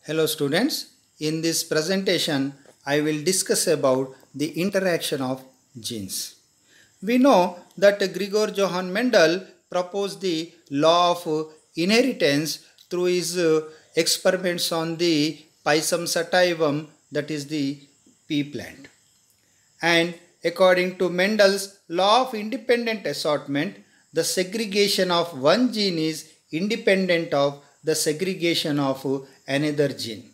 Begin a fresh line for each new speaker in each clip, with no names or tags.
Hello students, in this presentation I will discuss about the interaction of genes. We know that Gregor Johann Mendel proposed the law of inheritance through his experiments on the Pisum sativum, that is the pea plant. And according to Mendel's law of independent assortment, the segregation of one gene is independent of the segregation of another gene.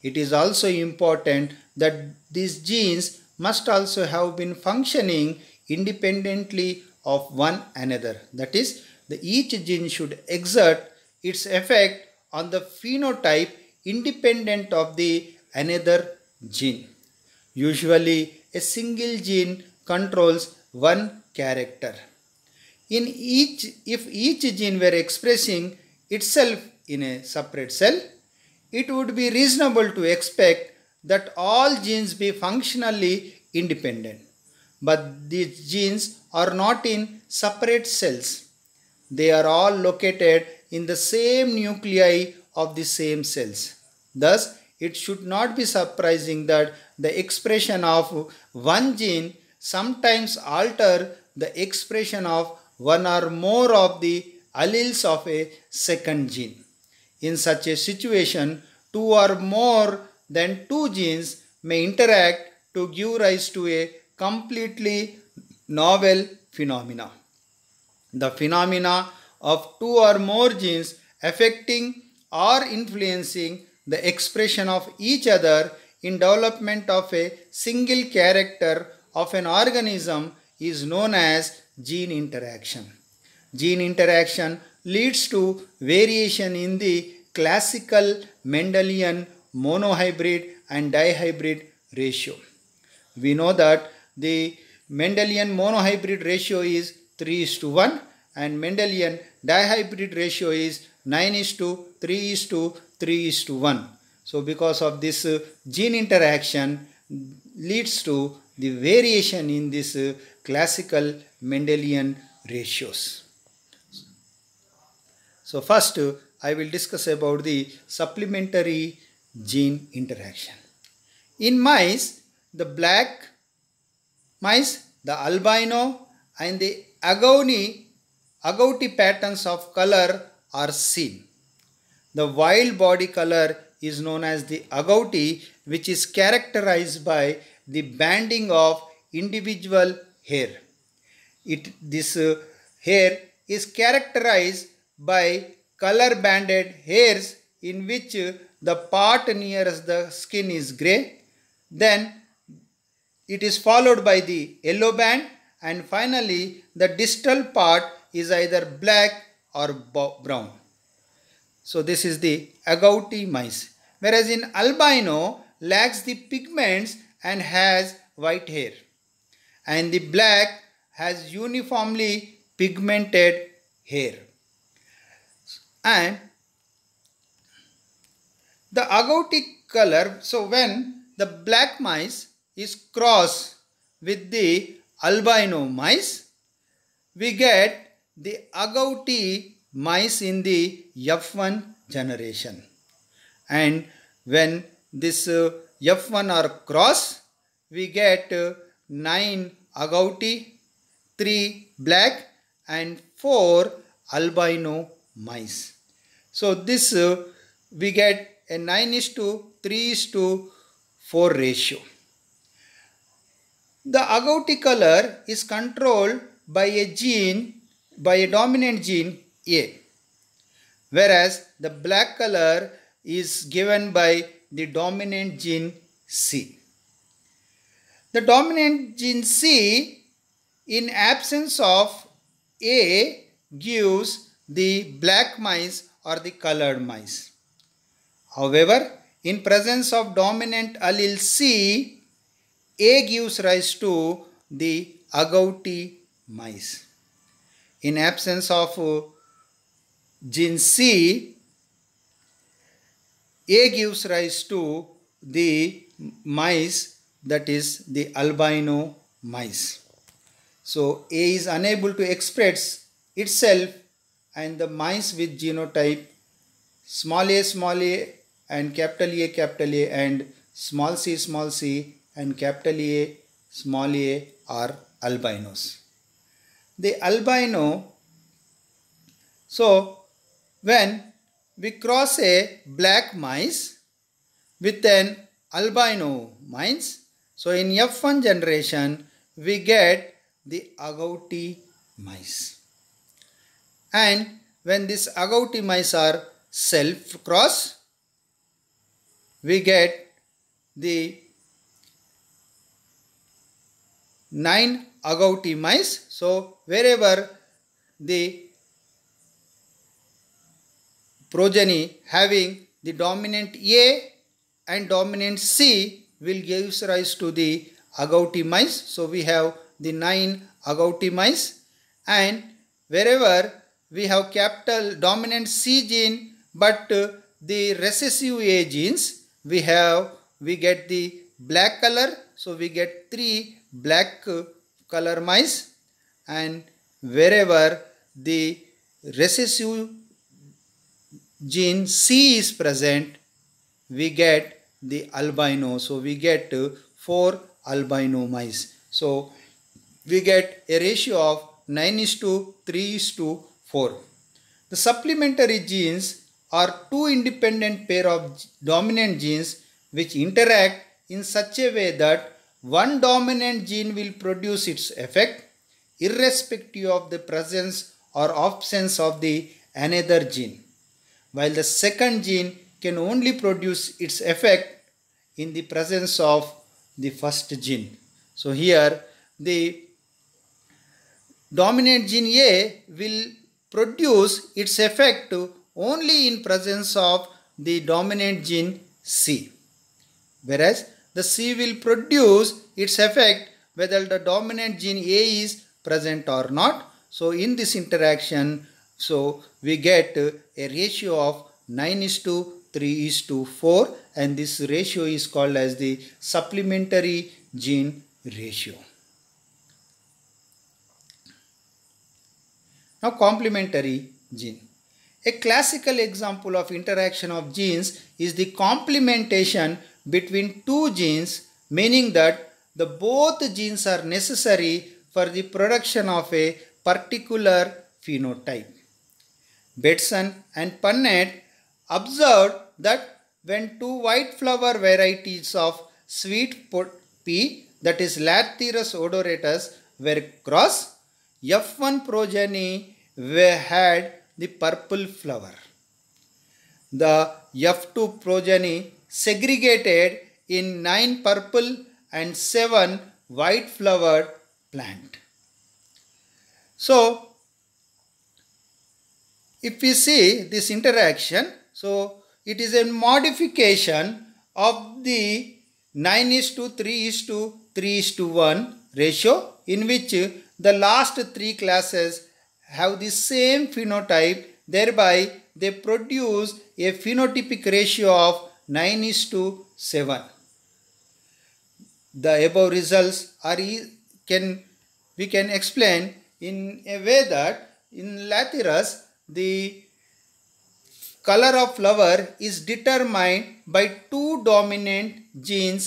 It is also important that these genes must also have been functioning independently of one another. That is, each gene should exert its effect on the phenotype independent of the another gene. Usually, a single gene controls one character. If each gene were expressing itself in a separate cell, it would be reasonable to expect that all genes be functionally independent. But these genes are not in separate cells. They are all located in the same nuclei of the same cells. Thus, it should not be surprising that the expression of one gene sometimes alter the expression of one or more of the alleles of a second gene. In such a situation, two or more than two genes may interact to give rise to a completely novel phenomena. The phenomena of two or more genes affecting or influencing the expression of each other in development of a single character of an organism is known as gene interaction. Gene interaction leads to variation in the classical Mendelian monohybrid and dihybrid ratio. We know that the Mendelian monohybrid ratio is 3:1 and Mendelian dihybrid ratio is 9:3:3:1. So because of this gene interaction leads to the variation in this classical Mendelian ratios. So first I will discuss about the supplementary gene interaction. In mice, the black mice, the albino and the agouti patterns of color are seen. The wild body color is known as the agouti, which is characterized by the banding of individual hair. This hair is characterized by color banded hairs in which the part nearest the skin is gray, then it is followed by the yellow band, and finally the distal part is either black or brown. So this is the agouti mice. Whereas in albino lacks the pigments and has white hair, and the black has uniformly pigmented hair. And the agouti color, so when the black mice is crossed with the albino mice, we get the agouti mice in the F1 generation. And when this F1 are crossed, we get 9 agouti, 3 black and 4 albino mice. So this we get a 9:3:4 ratio. The agouti color is controlled by a dominant gene A, whereas the black color is given by the dominant gene C. The dominant gene C, in absence of A, gives the black mice or the colored mice. However, in presence of dominant allele C, A gives rise to the agouti mice. In absence of gene C, A gives rise to the mice, that is the albino mice. So A is unable to express itself, and the mice with genotype small a and capital A and small c and capital A small a are albinos. The albino, so when we cross a black mice with an albino mice, so in F1 generation we get the agouti mice. And when these agouti mice are self cross, we get the 9 agouti mice. So wherever the progeny having the dominant A and dominant C will give rise to the agouti mice. So we have the 9 agouti mice, and wherever we have capital dominant C gene but the recessive A genes, we get the black color. So we get 3 black color mice, and wherever the recessive gene C is present, we get the albino. So we get 4 albino mice. So we get a ratio of 9:3:4. The supplementary genes are 2 independent pair of dominant genes which interact in such a way that one dominant gene will produce its effect irrespective of the presence or absence of the another gene, while the second gene can only produce its effect in the presence of the first gene. So here the dominant gene A will produce its effect only in presence of the dominant gene C, whereas the C will produce its effect whether the dominant gene A is present or not. So in this interaction, so we get a ratio of 9:3:4, and this ratio is called as the supplementary gene ratio. Now complementary gene. A classical example of interaction of genes is the complementation between two genes, meaning that the both genes are necessary for the production of a particular phenotype. Bateson and Punnett observed that when two white flower varieties of sweet pea, that is Lathyrus odoratus, were crossed, F1 progeny had the purple flower. The F2 progeny segregated in 9 purple and 7 white flowered plant. So if we see this interaction, so it is a modification of the 9:3:3:1 ratio, in which the last 3 classes have the same phenotype, thereby they produce a phenotypic ratio of 9:7. The above results are we can explain in a way that in Lathyrus the color of flower is determined by 2 dominant genes,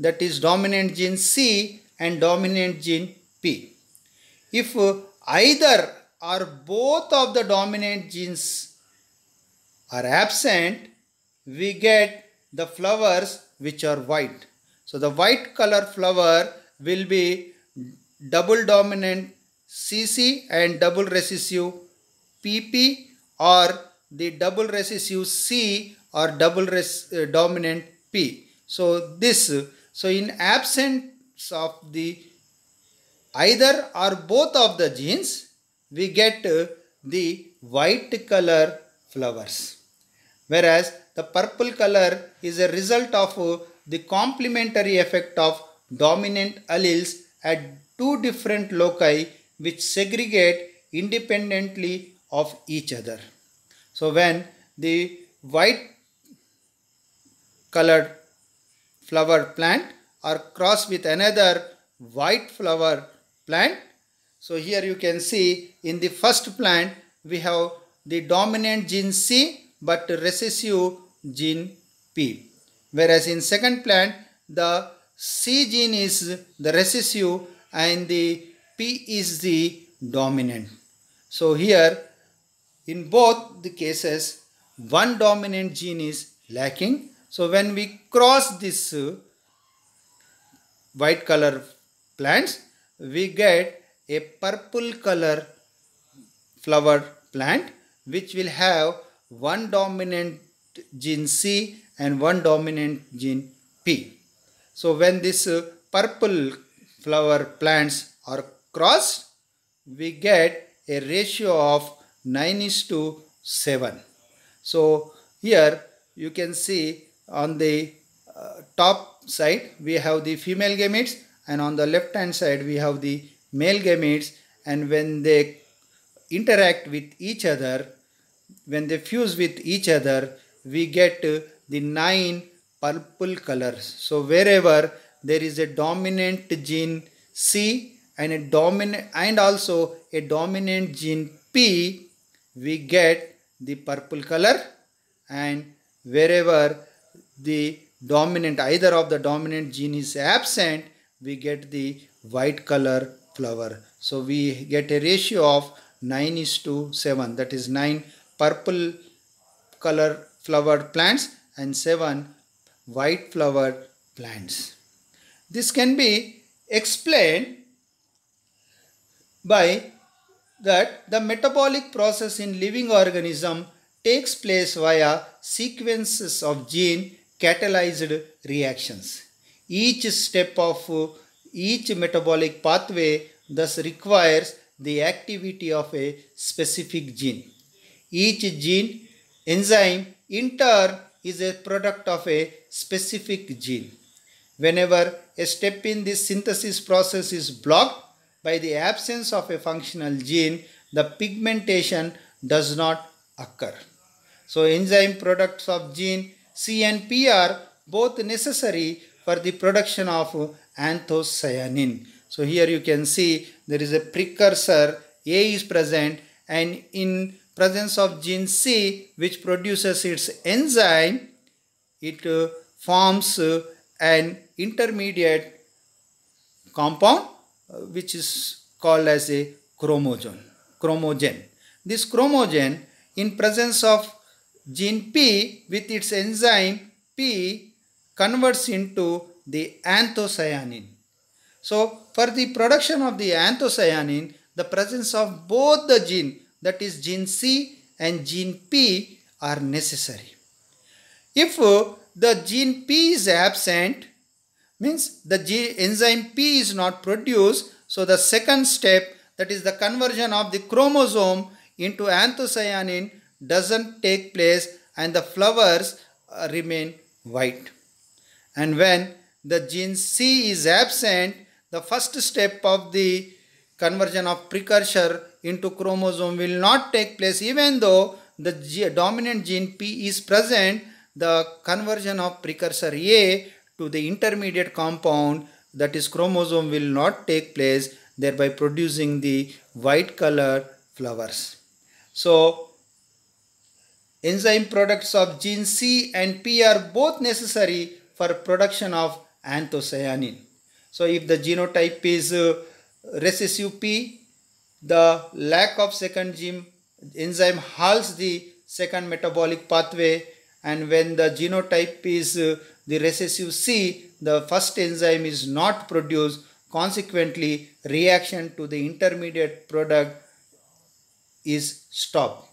that is dominant gene C and dominant gene P. If either or both of the dominant genes are absent, we get the flowers which are white. So the white color flower will be double dominant CC and double recessive PP, or the double recessive C or double dominant P. So in absence of the either or both of the genes, we get the white color flowers, whereas the purple color is a result of the complementary effect of dominant alleles at 2 different loci which segregate independently of each other. So when the white colored flower plant are crossed with another white flower plant, so here you can see in the first plant we have the dominant gene C but recessive gene P. Whereas in second plant, the C gene is the recessive and the P is the dominant. So here in both the cases, one dominant gene is lacking. So when we cross this white color plants, we get a purple color flower plant which will have one dominant gene C and one dominant gene P. So when this purple flower plants are crossed, we get a ratio of 9:7. So here you can see on the top side we have the female gametes, and on the left hand side we have the male gametes, and when they interact with each other, when they fuse with each other, we get the 9 purple colors. So wherever there is a dominant gene C and a dominant and also a dominant gene P, we get the purple color, and wherever the dominant, either of the dominant gene is absent, we get the white color flower. So we get a ratio of 9:7, that is 9 purple color flowered plants and 7 white flowered plants. This can be explained by that the metabolic process in living organism takes place via sequences of gene catalyzed reactions. Each step of each metabolic pathway thus requires the activity of a specific gene. Each gene enzyme in turn is a product of a specific gene. Whenever a step in this synthesis process is blocked by the absence of a functional gene, the pigmentation does not occur. So enzyme products of gene C and P are both necessary for the production of anthocyanin. So here you can see there is a precursor A is present, and in presence of gene C which produces its enzyme, it forms an intermediate compound which is called as a chromogen. This chromogen in presence of gene P with its enzyme P converts into the anthocyanin. So for the production of the anthocyanin, the presence of both the gene, that is gene C and gene P, are necessary. If the gene P is absent, means the enzyme P is not produced, so the second step, that is the conversion of the chromosome into anthocyanin, doesn't take place and the flowers remain white. And when the gene C is absent, the first step of the conversion of precursor into chromosome will not take place. Even though the dominant gene P is present, the conversion of precursor A to the intermediate compound, that is chromosome, will not take place, thereby producing the white color flowers. So enzyme products of gene C and P are both necessary for production of anthocyanin. So if the genotype is recessive P, the lack of second gene enzyme halts the second metabolic pathway, and when the genotype is the recessive C, the first enzyme is not produced. Consequently, reaction to the intermediate product is stopped.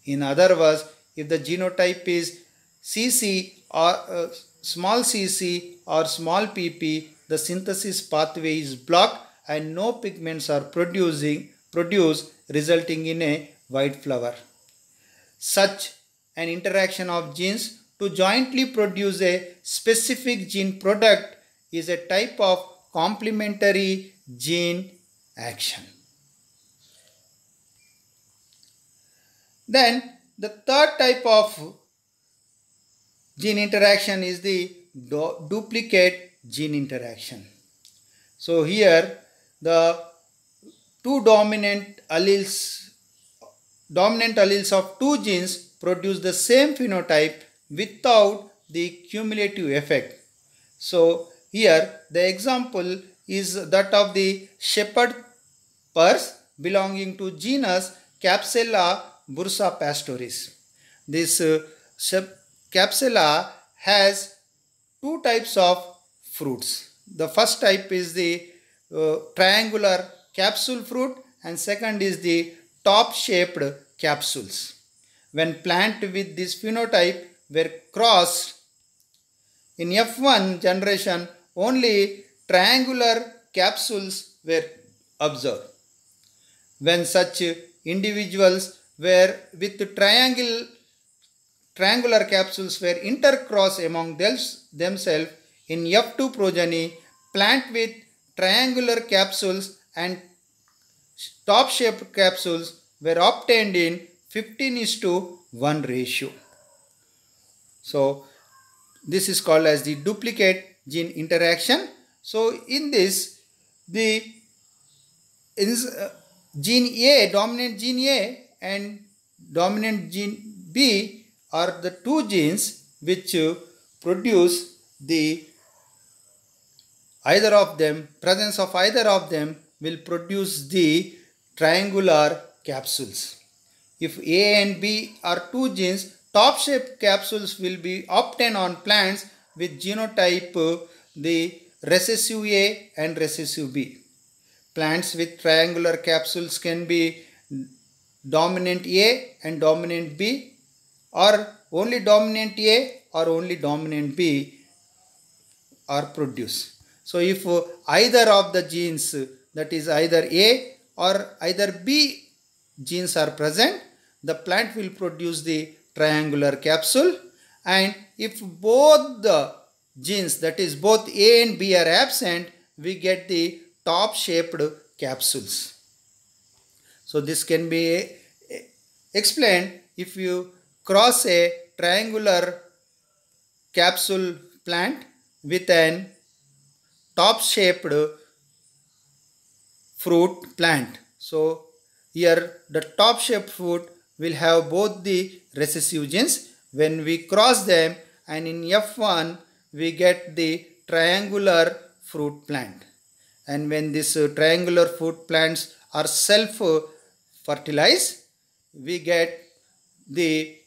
In other words, if the genotype is CC or small cc or small pp, the synthesis pathway is blocked and no pigments are produced, resulting in a white flower. Such an interaction of genes to jointly produce a specific gene product is a type of complementary gene action. Then the third type of gene interaction is the duplicate gene interaction. So here the two dominant alleles of two genes produce the same phenotype without the cumulative effect. So here the example is that of the shepherd purse belonging to genus Capsella bursapastoris. This Capsella has two types of fruits. The first type is the triangular capsule fruit, and second is the top shaped capsules. When plant with this phenotype were crossed in F1 generation, only triangular capsules were observed. When such individuals were with triangular capsules were intercrossed among themselves in F2 progeny, plant with triangular capsules and top shaped capsules were obtained in 15:1 ratio. So this is called as the duplicate gene interaction. So in this, the gene A, dominant gene A and dominant gene B are the two genes which produce the presence of either of them will produce the triangular capsules. If A and B are two genes, top shaped capsules will be obtained on plants with genotype the recessive A and recessive B. Plants with triangular capsules can be dominant A and dominant B, or only dominant A or only dominant B are produced. So if either of the genes, that is either A or either B genes are present, the plant will produce the triangular capsule, and if both the genes, that is both A and B are absent, we get the top shaped capsules. So this can be explained if you cross a triangular capsule plant with an top shaped fruit plant. So here the top shaped fruit will have both the recessive genes. When we cross them, and in F1 we get the triangular fruit plant. And when these triangular fruit plants are self fertilized, we get the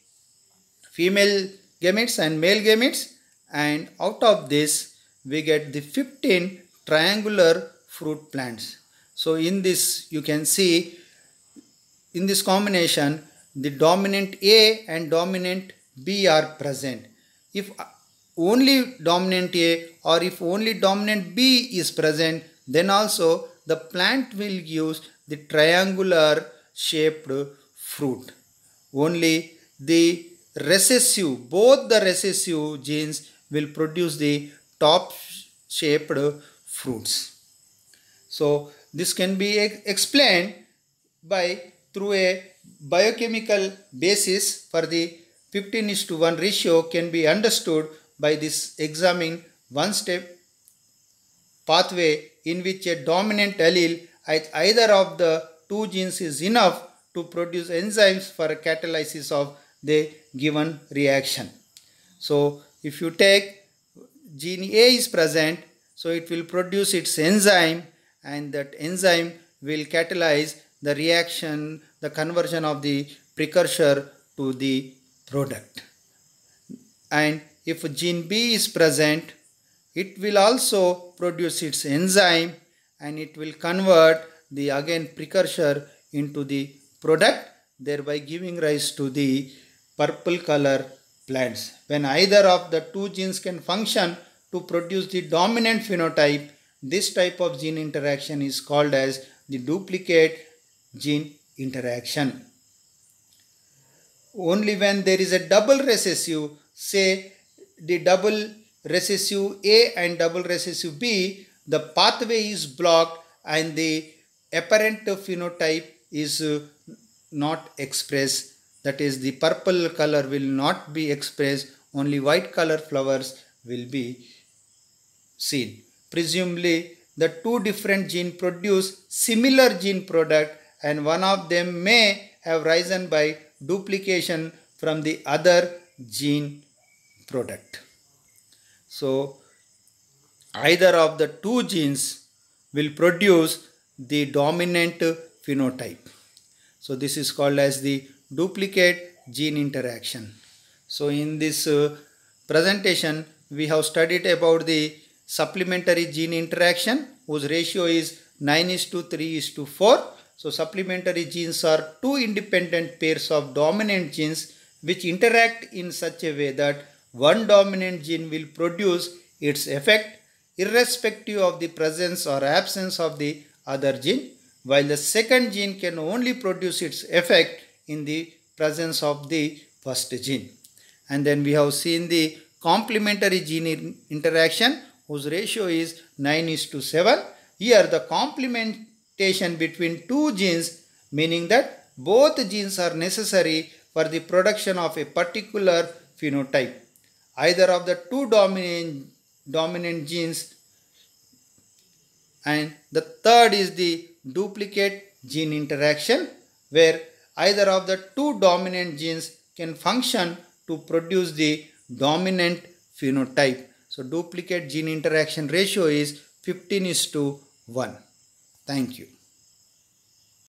female gametes and male gametes, and out of this we get the 15 triangular fruit plants. So in this you can see, in this combination, the dominant A and dominant B are present. If only dominant A or if only dominant B is present, then also the plant will use the triangular shaped fruit. Only the recessive, both the recessive genes will produce the top shaped fruits. So this can be explained by through a biochemical basis for the 15:1 ratio can be understood by this examining one step pathway in which a dominant allele at either of the two genes is enough to produce enzymes for catalysis of the given reaction. So if you take gene A is present, so it will produce its enzyme, and that enzyme will catalyze the reaction, the conversion of the precursor to the product. And if gene B is present, it will also produce its enzyme, and it will convert the again precursor into the product, thereby giving rise to the purple color plants. When either of the two genes can function to produce the dominant phenotype, this type of gene interaction is called as the duplicate gene interaction. Only when there is a double recessive, say the double recessive A and double recessive B, the pathway is blocked and the apparent phenotype is not expressed. That is, the purple color will not be expressed, only white color flowers will be seen. Presumably, the two different genes produce similar gene product, and one of them may have risen by duplication from the other gene product. So either of the two genes will produce the dominant phenotype. So this is called as the duplicate gene interaction. So in this presentation we have studied about the supplementary gene interaction whose ratio is 9:3:4. So supplementary genes are two independent pairs of dominant genes which interact in such a way that one dominant gene will produce its effect irrespective of the presence or absence of the other gene, while the second gene can only produce its effect in the presence of the first gene. And then we have seen the complementary gene interaction whose ratio is 9:7. Here the complementation between two genes, meaning that both genes are necessary for the production of a particular phenotype. Either of the two dominant genes, and the third is the duplicate gene interaction where either of the two dominant genes can function to produce the dominant phenotype. So duplicate gene interaction ratio is 15:1. Thank you.